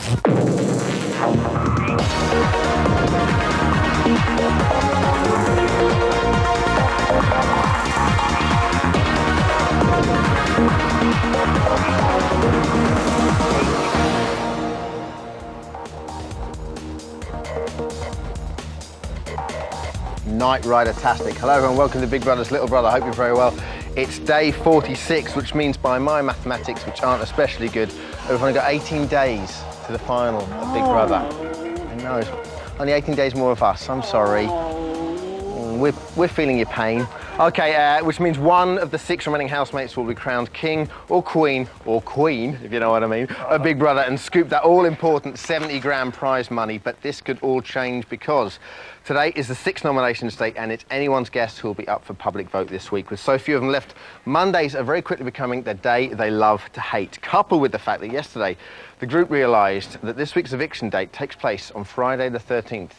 Night Rider-tastic. Hello everyone, welcome to Big Brother's Little Brother. I hope you're very well. It's day 46, which means by my mathematics, which aren't especially good, we've only got 18 days to the final of Big Brother. I know, it's only 18 days more of us, I'm sorry. We're feeling your pain. Okay, which means one of the 6 remaining housemates will be crowned king or queen, if you know what I mean, of Big Brother and scoop that all-important 70 grand prize money. But this could all change because today is the 6th nomination day and it's anyone's guess who will be up for public vote this week. With so few of them left, Mondays are very quickly becoming the day they love to hate, coupled with the fact that yesterday the group realised that this week's eviction date takes place on Friday the 13th.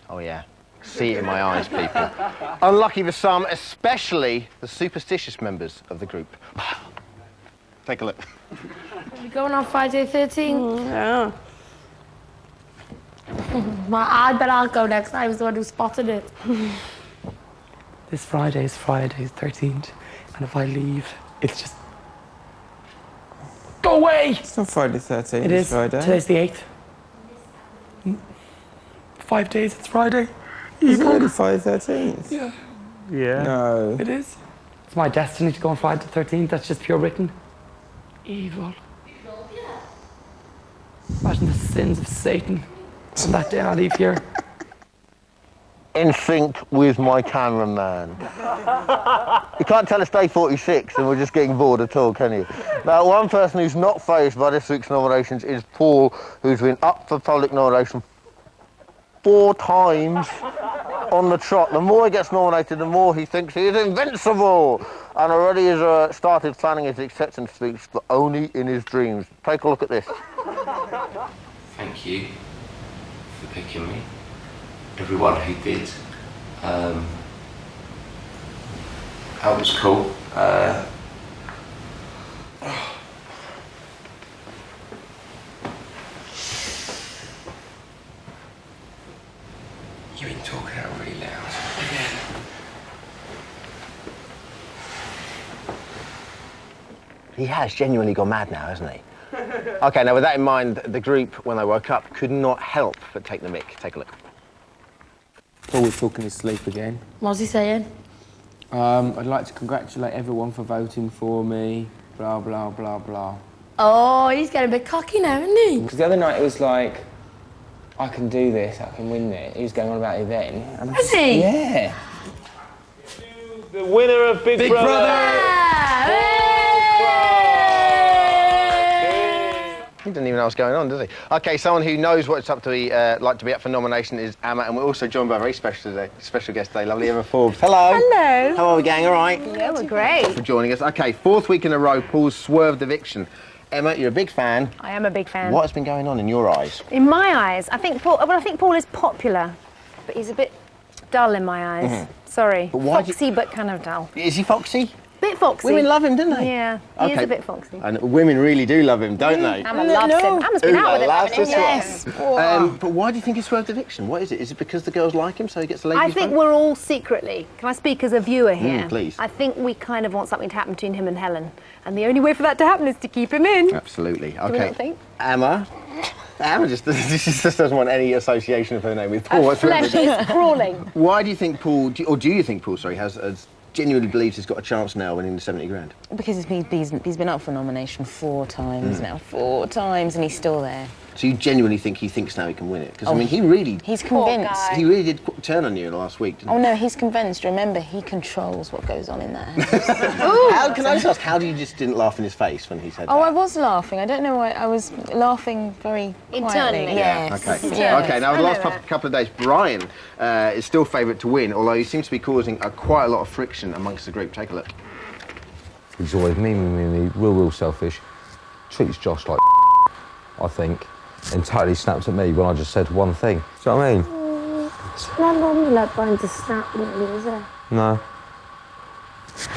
Oh yeah, see it in my eyes, people. Unlucky for some, especially the superstitious members of the group. Take a look. Are we going on Friday 13th? Yeah. I bet I'll go next. I was the one who spotted it. This Friday is Friday 13th, and if I leave, it's just... Go away! It's not Friday 13th, It is. Friday. Today's the 8th. 5 days, it's Friday. Is it really Friday 13th? Yeah. Yeah. No. It is. It's my destiny to go on Friday the 13th. That's just pure written. Evil. Imagine the sins of Satan. On that day I leave here. In sync with my cameraman. You can't tell it's day 46 and we're just getting bored at all, can you? Now, one person who's not fazed by this week's nominations is Paul, who's been up for public nomination 4 times on the trot. The more he gets nominated, the more he thinks he is invincible. And already has started planning his acceptance speech, but only in his dreams. Take a look at this. Thank you for picking me. Everyone who did. That was cool. You've been talking out really loud. He has genuinely gone mad now, hasn't he? OK, now with that in mind, the group, when they woke up, could not help but take the mick. Take a look. Paul was talking his sleep again. What's he saying? I'd like to congratulate everyone for voting for me, blah, blah, blah, blah. Oh, he's getting a bit cocky now, isn't he? Because the other night it was like, I can do this, I can win it. He was going on about it then. And Is he? Yeah. The winner of Big Brother. He doesn't even know what's going on, does he? OK, someone who knows what it's up to be, like to be up for nomination is Emma, and we're also joined by a very special guest today, lovely Emma Forbes. Hello. Hello. How are we, gang? All right? Yeah, we're great. For joining us. OK, 4th week in a row, Paul's swerved eviction. Emma, you're a big fan. I am a big fan. What has been going on in your eyes? In my eyes, I think Paul is popular, but he's a bit dull in my eyes. Sorry. But why foxy, but kind of dull. Is he foxy? Bit foxy. Women love him, don't they? Yeah, he is a bit foxy. And women really do love him, don't they? Emma loves him. Emma's been out with him, loves haven't you? this Yes. But why do you think he swerved eviction? What is it? Is it because the girls like him, so he gets the ladies' I think vote? we're all secretly, can I speak as a viewer here? Please. I think we kind of want something to happen between him and Helen. And the only way for that to happen is to keep him in. Absolutely. we OK. not think? Emma just doesn't want any association of her name with Paul. Her flesh is crawling. Why do you think Paul, or do you think Paul, sorry, has genuinely believes he's got a chance now winning the 70 grand? Because he's been up for nomination 4 times now, 4 times, and he's still there. So you genuinely think he thinks now he can win it? Because, I mean, he's convinced. He really did turn on you last week, didn't he? Oh, no, he's convinced. Remember, he controls what goes on in there. Can I just ask, how do you just didn't laugh in his face when he said that? Oh, I was laughing. I don't know why. I was laughing very Internally. quietly. Yes. OK. Yes. OK, now the last couple of days, Brian is still favourite to win, although he seems to be causing quite a lot of friction amongst the group. Take a look. He's always me, real selfish. Treats Josh like I think. And totally snaps at me when I just said one thing. Do you know what I mean? It's not normally like Brian to snap, really, is it? No.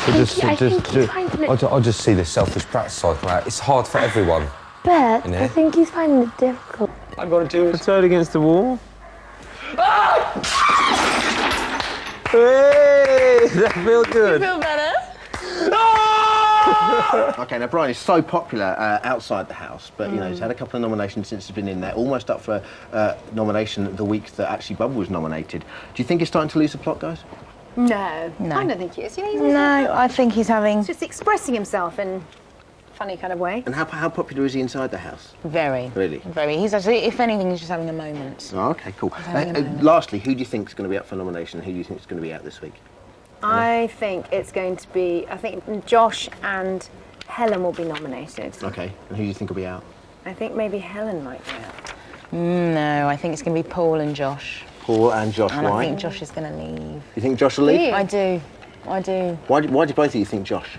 I just see the selfish brat side come out. It's hard for everyone. But In I here? think he's finding it difficult. I'm going to do it. Turn against the wall. Hey, that feels good. Feel better? Okay, now Brian is so popular outside the house, but you know he's had a couple of nominations since he's been in there. Almost up for nomination the week that actually Bubba was nominated. Do you think he's starting to lose the plot, guys? No, No. I don't think he is. You know, he's No, I think he's having just expressing himself in a funny kind of way. And how popular is he inside the house? very. Really? Very. He's actually, if anything, he's just having a moment. Oh, okay, cool. having a moment. Lastly, who do you think is going to be up for nomination? Who do you think is going to be out this week? I think it's going to be, I think Josh and Helen will be nominated. Okay, and who do you think will be out? I think maybe Helen might be out. No, I think it's going to be Paul and Josh. Paul and Josh. And Why? I think Josh is going to leave. You think Josh will leave? you? I do. I do. Why do both of you think Josh?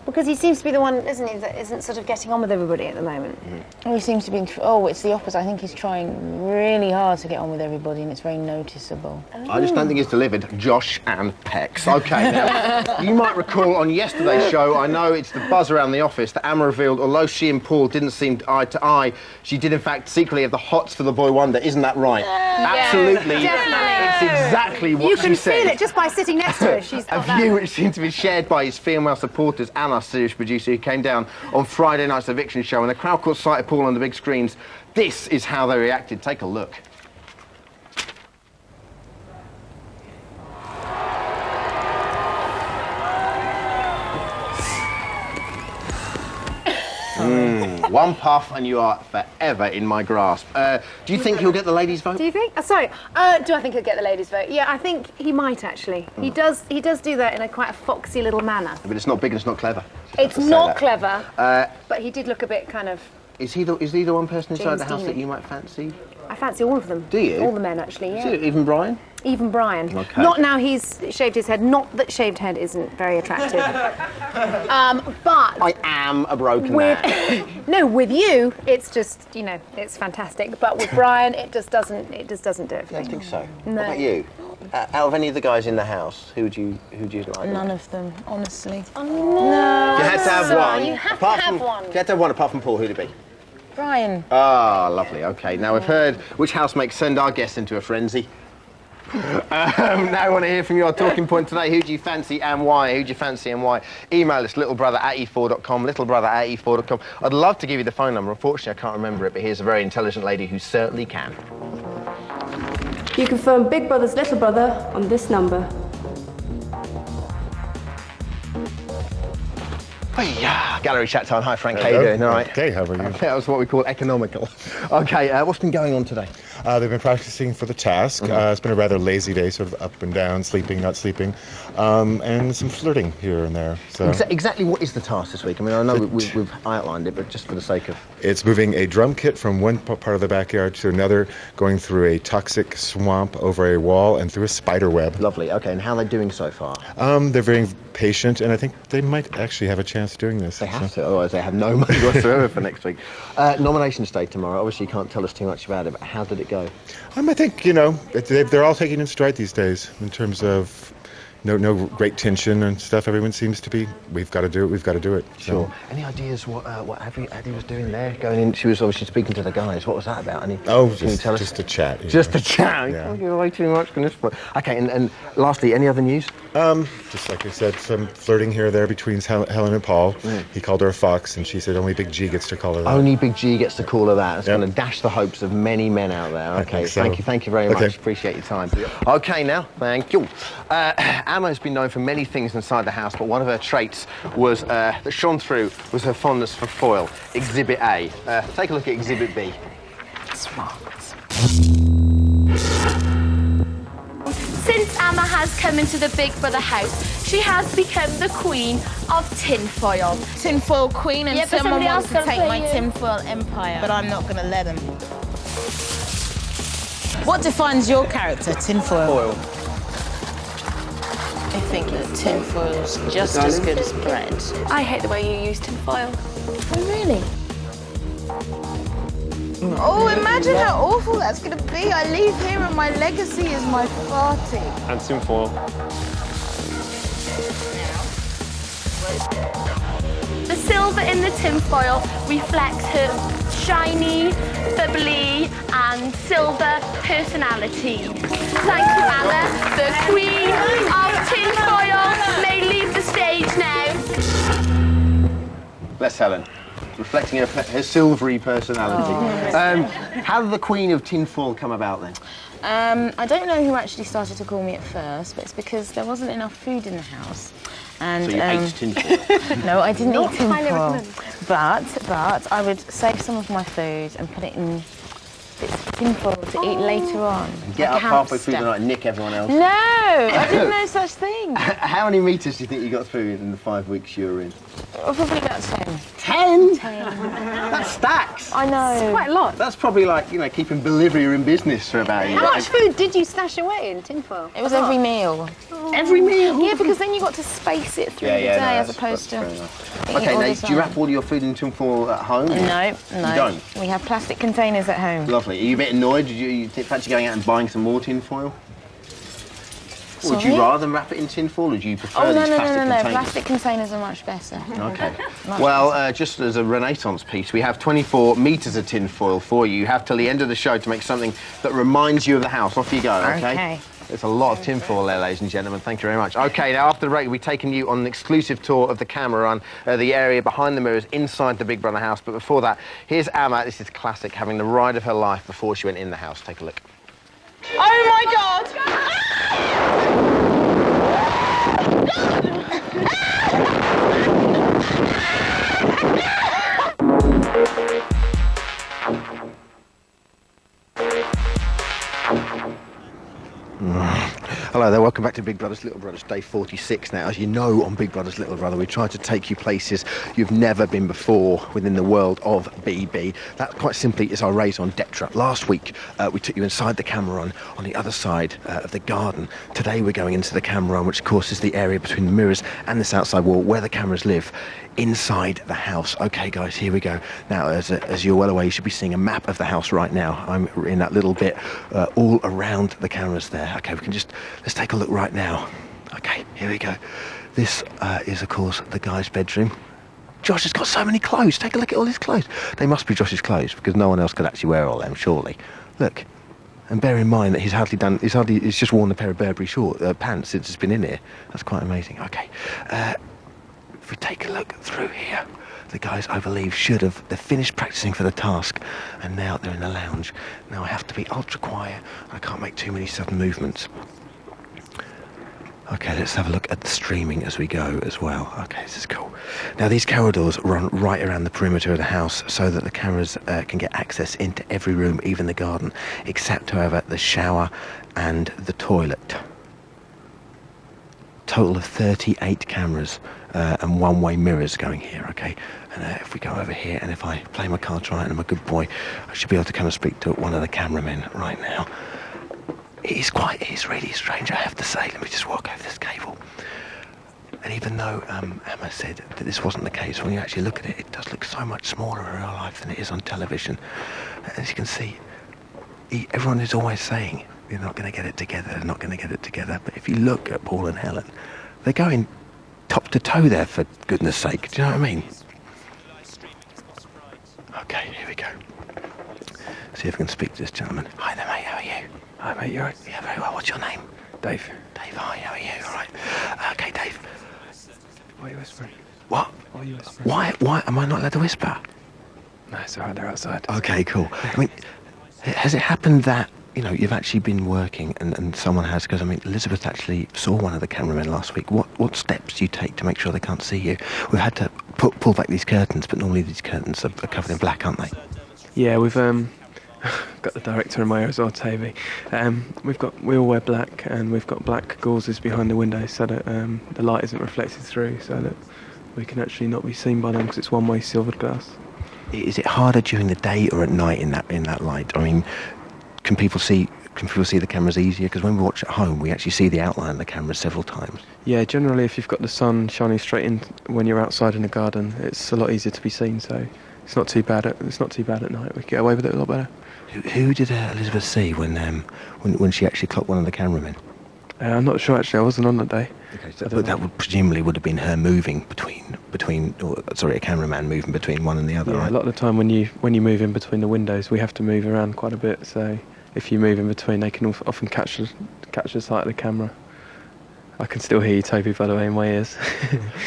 Because he seems to be the one, isn't he, that isn't sort of getting on with everybody at the moment. Oh, he seems to be. Oh, it's the opposite. I think he's trying really hard to get on with everybody, and it's very noticeable. I just don't think it's delivered. Josh and Pex. Okay, now, you might recall on yesterday's show, I know it's the buzz around the office, that Amma revealed, although she and Paul didn't seem eye to eye, she did in fact secretly have the hots for the boy wonder. Isn't that right? Absolutely. definitely. It's exactly what You she can said. feel it just by sitting next to her. She's A got that. view which seemed to be shared by his female supporters and our series producer who came down on Friday night's eviction show, and the crowd caught sight of Paul on the big screens. This is how they reacted. Take a look. One puff and you are forever in my grasp. Do you think he'll get the ladies' vote? Do you think? Sorry. Do I think he'll get the ladies' vote? Yeah, I think he might actually. He does do that in a quite a foxy little manner. But it's not big and it's not clever. It's to say not that. clever, but he did look a bit kind of. Is he the one person inside James the house Dean-y. that you might fancy? I fancy all of them. Do you? All the men actually. Yeah. Even Brian? Even Brian. Okay. Not now he's shaved his head. Not that shaved head isn't very attractive. But I am a broken with man. no, with you, it's just it's fantastic. But with Brian, it just doesn't do it for I don't me. think so. No. What about you? Out of any of the guys in the house, who do you like? None of them, honestly. If you had to have one. You have to apart have from, one. If you had to have one apart from Paul, who'd it be? Brian. Ah, lovely. Okay, now we've heard which housemates send our guests into a frenzy. Now I want to hear from your talking point today. Who do you fancy and why? Who do you fancy and why? Email us littlebrother@e4.com, littlebrother@e4.com. I'd love to give you the phone number. Unfortunately, I can't remember it, but here's a very intelligent lady who certainly can. You can phone Big Brother's little brother on this number. Hiya. Gallery chat time. Hi, Frank. How you doing? All right. Okay, how are you? That was what we call economical. Okay, what's been going on today? They've been practicing for the task. It's been a rather lazy day, sort of up and down, sleeping, not sleeping, and some flirting here and there. So Exactly what is the task this week? I mean, I know we've outlined it, but just for the sake of... it's moving a drum kit from one part of the backyard to another, going through a toxic swamp, over a wall, and through a spider web. Lovely. Okay, and how are they doing so far? They're very patient, and I think they might actually have a chance doing this. They have to, otherwise they have no money whatsoever for next week. Nominations day tomorrow. Obviously, you can't tell us too much about it, but how did it go? I think, they're all taking it in stride these days in terms of no great tension and stuff. Everyone seems to be, we've got to do it. Sure. Any ideas what Abby was doing there? Going in, she was obviously speaking to the guys. What was that about? Can you tell us? Just a chat. yeah. Just a chat. You Yeah. can't give away too much from this point. Okay, and lastly, any other news? Just like I said, some flirting here or there between Helen and Paul. He called her a fox, and she said only Big G gets to call her that. Only Big G gets to call her that. It's Yep. going to dash the hopes of many men out there. Okay, think so. thank you very Okay. much. Appreciate your time. Okay, now, thank you. Emma's been known for many things inside the house, but one of her traits was that shone through was her fondness for foil. Exhibit A. Take a look at Exhibit B. Since Emma has come into the Big Brother house, she has become the queen of tinfoil. Tinfoil queen, and Yeah, but someone somebody wants else to gotta take play my you. tinfoil empire. But I'm not going to let him. What defines your character, tinfoil? Foil. I think that tinfoil's just as good as bread. I hate the way you use tinfoil. Oh, really? Oh, imagine how awful that's going to be. I leave here and my legacy is my farting. And tinfoil. The silver in the tinfoil reflects her shiny, bubbly and silver personality. Thank you, Emma. The Queen of Tinfoil may leave the stage now. Bless Helen. Reflecting her silvery personality. How did the Queen of Tinfoil come about then? I don't know who actually started to call me at first, but it's because there wasn't enough food in the house. And, So you ate tinfoil? No, I didn't Not eat highly tinfoil. recommended. But I would save some of my food and put it in bits of tinfoil to eat later on. Get Like up halfway through the hamster. night and nick everyone else? No, I didn't know such thing. How many metres do you think you got through in the 5 weeks you were in? Probably about 10. 10? 10. That's stacks. I know. Quite a lot. That's probably like, you know, keeping Bolivia in business for about a year. How much food did you stash away in tinfoil? It was every meal. Every meal? Yeah, because then you got to space it through the day as opposed to. eating Okay, it all now, the do you time. wrap all your food in tinfoil at home? No, no. You don't? We have plastic containers at home. Lovely. Are you a bit annoyed? Did you fancy going out and buying some more tinfoil? Or would you Sorry? rather wrap it in tinfoil, or do you prefer Oh, no, these no, plastic no, no, no. containers? Plastic containers are much better. Okay. Much Well, better. just as a Renaissance piece, we have 24 metres of tinfoil for you. You have till the end of the show to make something that reminds you of the house. Off you go, okay? Okay. There's a lot of tinfoil there, ladies and gentlemen. Thank you very much. Okay, now after the break, we've taken you on an exclusive tour of the camera run, the area behind the mirrors inside the Big Brother house. But before that, here's Amma. This is classic, having the ride of her life before she went in the house. Take a look. Oh my God! Hello there, welcome back to Big Brother's Little Brothers, day 46 now. As you know, on Big Brother's Little Brother, we try to take you places you've never been before within the world of BB. That, quite simply, is our raison d'etre. Last week, we took you inside the Cameron on the other side of the garden. Today, we're going into the Cameron, which, of course, is the area between the mirrors and this outside wall where the cameras live, inside the house. Okay, guys, here we go. Now, as you're well aware, you should be seeing a map of the house right now. I'm in that little bit all around the cameras there. Okay, let's take a look right now. Okay, here we go. This is, of course, the guy's bedroom. Josh has got so many clothes. Take a look at all his clothes. They must be Josh's clothes because no one else could actually wear all them, surely. Look. And bear in mind that he's just worn a pair of Burberry pants since he's been in here. That's quite amazing. Okay. If we take a look through here, the guys, I believe, they've finished practicing for the task, and now they're in the lounge. Now I have to be ultra quiet. I can't make too many sudden movements. Okay, let's have a look at the streaming as we go as well. Okay, this is cool. Now these corridors run right around the perimeter of the house so that the cameras can get access into every room, even the garden, except, however, the shower and the toilet. Total of 38 cameras and one-way mirrors going here, okay? And if we go over here, and if I play my cards right and I'm a good boy, I should be able to come and speak to one of the cameramen right now. It is really strange, I have to say. Let me just walk over this cable. And even though Emma said that this wasn't the case, when you actually look at it, it does look so much smaller in real life than it is on television. As you can see, everyone is always saying, they're not going to get it together, they're not going to get it together. But if you look at Paul and Helen, they're going top to toe there, for goodness sake. Do you know what I mean? Okay, here we go. See if we can speak to this gentleman. Hi there, mate, how are you? Hi, mate, you alright? Yeah, very well. What's your name? Dave. Dave, hi, how are you? All right. Okay, Dave. Why are you whispering? What? Why are you whispering? Why am I not allowed to whisper? No, it's alright, they're outside. Okay, cool. I mean, has it happened that, you know, you've actually been working and someone has, because, I mean, Elizabeth actually saw one of the cameramen last week. What steps do you take to make sure they can't see you? We've had to pull back these curtains, but normally these curtains are covered in black, aren't they? Yeah, we've got the director in my ear as well, Tavy. We all wear black, and we've got black gauzes behind the windows so that the light isn't reflected through, so that we can actually not be seen by them because it's one-way silvered glass. Is it harder during the day or at night in that light? I mean, can people see the cameras easier? Because when we watch at home, we actually see the outline of the camera several times. Yeah, generally if you've got the sun shining straight in when you're outside in the garden, it's a lot easier to be seen, so it's not too bad. It's not too bad at night. We get away with it a lot better. Who did Elizabeth see when she actually clocked one of the cameramen? I'm not sure actually. I wasn't on that day. Okay, but that would presumably would have been her moving a cameraman moving between one and the other, Yeah, right? a lot of the time when you move in between the windows, we have to move around quite a bit. So if you move in between, they can often catch the sight of the camera. I can still hear you, Toby, by the way, in my ears.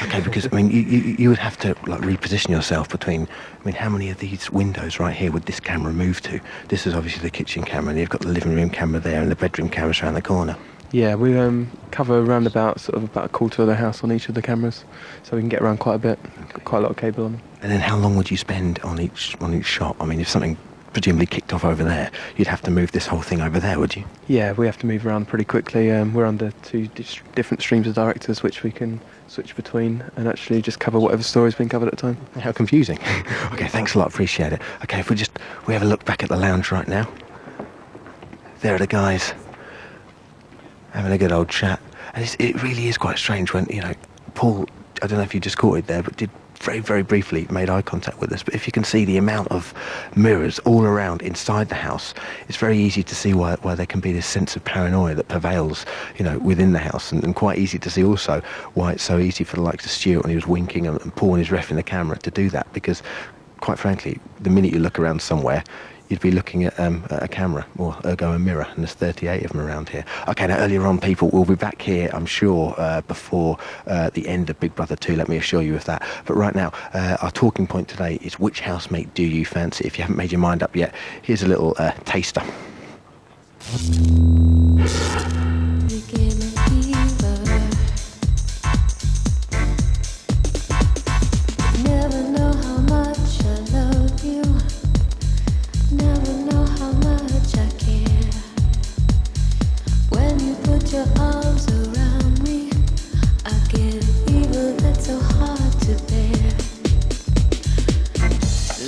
Okay, because I mean, you would have to like reposition yourself between. I mean, how many of these windows right here would this camera move to? This is obviously the kitchen camera, and you've got the living room camera there, and the bedroom cameras around the corner. Yeah, we cover around about a quarter of the house on each of the cameras, so we can get around quite a bit. Got quite a lot of cable on them. And then, how long would you spend on each shot? I mean, if something presumably kicked off over there, you'd have to move this whole thing over there, would you? Yeah, we have to move around pretty quickly. We're under two different streams of directors, which we can switch between and actually just cover whatever story's been covered at the time. How confusing. Okay, thanks a lot, appreciate it. Okay, if we have a look back at the lounge right now. There are the guys having a good old chat. And it really is quite strange when, Paul, I don't know if you just caught it there, but did very, very briefly made eye contact with us. But if you can see the amount of mirrors all around inside the house, it's very easy to see why there can be this sense of paranoia that prevails, within the house. And quite easy to see also why it's so easy for the likes of Stuart when he was winking and Paul when he was reffing the camera to do that. Because, quite frankly, the minute you look around somewhere, you'd be looking at a camera, or ergo a mirror, and there's 38 of them around here. Okay, now earlier on, people, we'll be back here, I'm sure, before the end of Big Brother 2, let me assure you of that. But right now, our talking point today is which housemate do you fancy? If you haven't made your mind up yet, here's a little taster.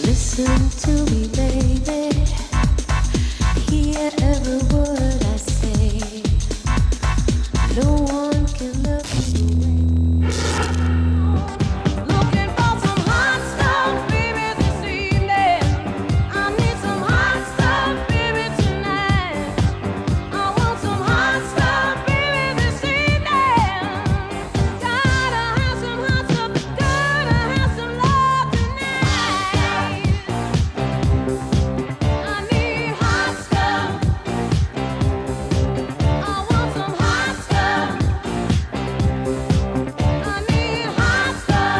Listen to me, baby. Hear every word I say. No one can look away. Looking for some hot stuff, baby, this evening. I need some hot stuff, baby, tonight. I want some hot stuff, baby, this evening. Gotta have some hot stuff, gotta have some love tonight. I need hot stuff. I want some hot stuff. I need hot stuff.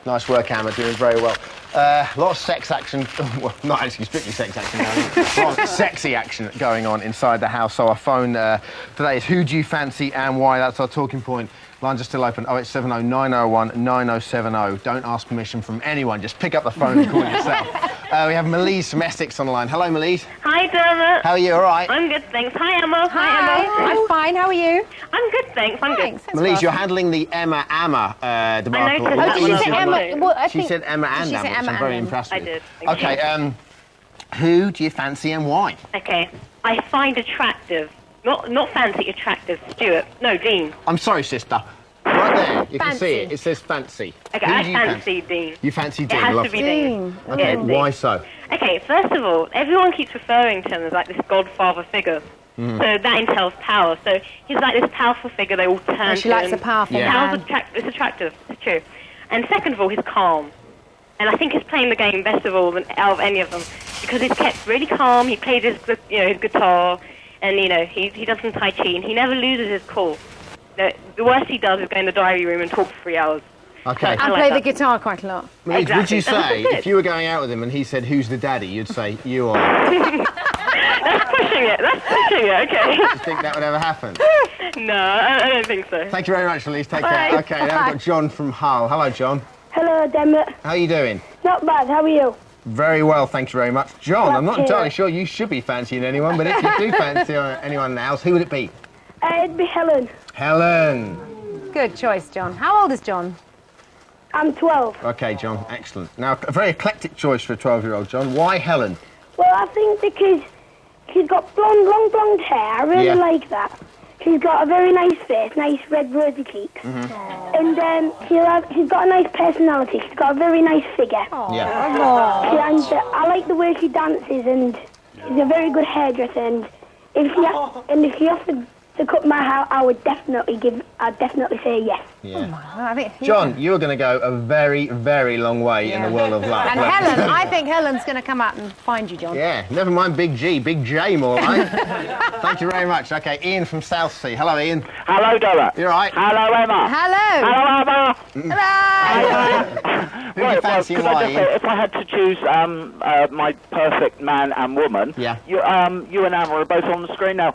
Nice work, Emma, doing very well. A lot of sex action, well, not actually strictly sex action, a lot of sexy action going on inside the house. So our phone today is who do you fancy and why? That's our talking point. Lines are still open, 0870 901 9070. Don't ask permission from anyone, just pick up the phone and call it yourself. We have Melise from Essex on the line. Hello, Melise. Hi, Dermot. How are you, all right? I'm good, thanks. Hi, Emma. Hi, Emma. I'm fine. How are you? I'm good, thanks. I'm good. Melise, you're handling the Emma debacle. noticed that. Did you say Emma? Well, I She think said Emma and she said Emma, which Emma I'm very and impressed I with. did. Thank you. Okay, who do you fancy and why? Okay. I find attractive, not fancy, attractive, Stuart. No, Dean. I'm sorry, sister. Right there, you can see Fancy. it. It says fancy. Okay, Who I do you fancy Dean. You fancy It Dean? has to lovely. be Dean. Okay, Yeah, why Dean. so? Okay, first of all, everyone keeps referring to him as like this godfather figure. Mm. So that entails power. So he's like this powerful figure they all turn to. she likes and a powerful Power's man. It's attractive, it's true. And second of all, he's calm. And I think he's playing the game best of all out of any of them because he's kept really calm. He plays his guitar, and he does some tai chi, and he never loses his cool. The worst he does is go in the diary room and talk for 3 hours. Okay. I play the guitar quite a lot. Melise, would Exactly. you That's say, good. if you were going out with him and he said, who's the daddy, you'd say, you are. That's pushing it. Okay. Do you think that would ever happen? No, I don't think so. Thank you very much, Melise. Take Bye. care. Okay, now we've got John from Hull. Hello, John. Hello, Dermot. How are you doing? Not bad, how are you? Very well, thank you very much. John, I'm not Glad to entirely hear it. sure you should be fancying anyone, but if you do fancy anyone else, who would it be? It'd be Helen. Helen. Good choice, John. How old is John? I'm 12. Okay, John, excellent. Now, a very eclectic choice for a 12-year-old, John. Why Helen? Well, I think because she's got long blonde hair. I really like that. She's got a very nice face, nice red rosy cheeks. And she's got a nice personality. She's got a very nice figure. Yeah. And I like the way she dances, and she's a very good hairdresser. And if she offered to cut my hair, I'd definitely say yes. Yeah. John, you're going to go a very, very long way in the world of love. And Helen, I think Helen's going to come out and find you, John. Yeah, never mind Big G, Big J more like. Thank you very much. Okay, Ian from Southsea. Hello, Ian. Hello, Dora. You all right? Hello, Emma. Hello. Hello, Emma. Who do you fancy and why, Ian? If I had to choose my perfect man and woman, you and Emma are both on the screen now.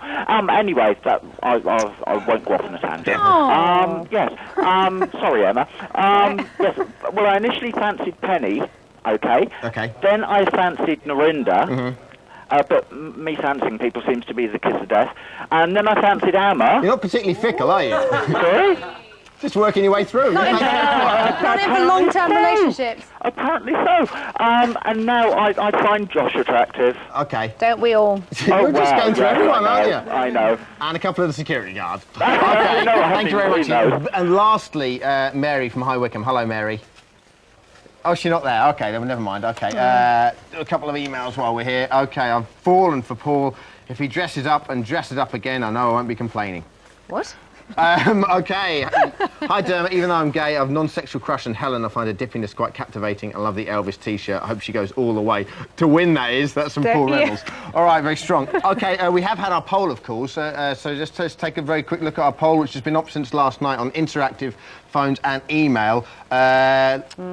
Anyway, I won't go off on a tangent. Yes. Sorry, Emma. Yes. Well, I initially fancied Penny. Okay. Okay. Then I fancied Narinda. But me fancying people seems to be the kiss of death. And then I fancied Emma. You're not particularly fickle, are you? Sorry? Just working your way through. Not in for long-term relationships. Apparently so. And now I find Josh attractive. Okay. Don't we all? You're just going through everyone, aren't you? I know. And a couple of the security guards. No, Okay, I thank you very much. haven't, no. And lastly, Mary from High Wycombe. Hello, Mary. Oh, she's not there. Okay, then never mind. Okay, a couple of emails while we're here. Okay, I've fallen for Paul. If he dresses up and dresses up again, I know I won't be complaining. What? Okay. Hi, Dermot. Even though I'm gay, I've non-sexual crush on Helen. I find her dippiness quite captivating. I love the Elvis T-shirt. I hope she goes all the way. To win, that is. That's from Paul Reynolds. All right, very strong. Okay, we have had our poll, of course. So just let's take a very quick look at our poll, which has been up since last night on interactive phones and email.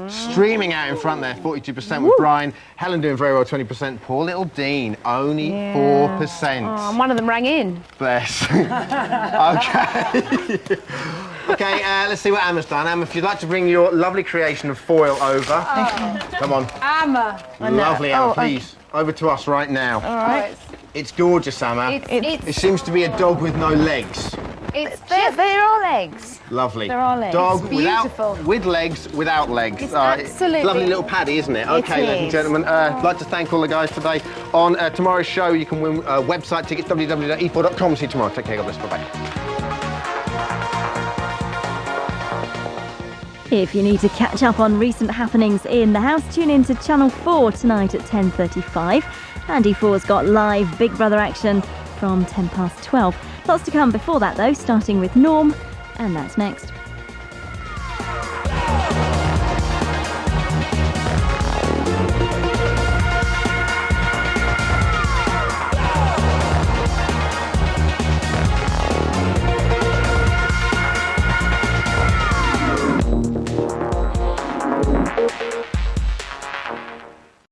Streaming out in front there, 42% with Brian. Helen doing very well, 20%. Poor little Dean, only 4%. Oh, and one of them rang in. Bless. Okay. Okay, let's see what Emma's done. Emma, if you'd like to bring your lovely creation of foil over. Come on. Emma. Lovely, Emma, please. Over to us right now. All right. It's gorgeous, Emma. It seems to be a dog with no legs. They're all legs. Lovely. They're all legs. Dog It's beautiful. with legs, without legs. It's absolutely- Lovely little paddy, isn't it? It Okay, ladies and is. gentlemen, I'd like to thank all the guys today. On tomorrow's show, you can win website tickets, www.e4.com. See you tomorrow. Take care, God bless. Bye-bye. If you need to catch up on recent happenings in the house, tune in to Channel 4 tonight at 10:35. And E4's got live Big Brother action from 12:10. Lots to come before that, though, starting with Norm, and that's next.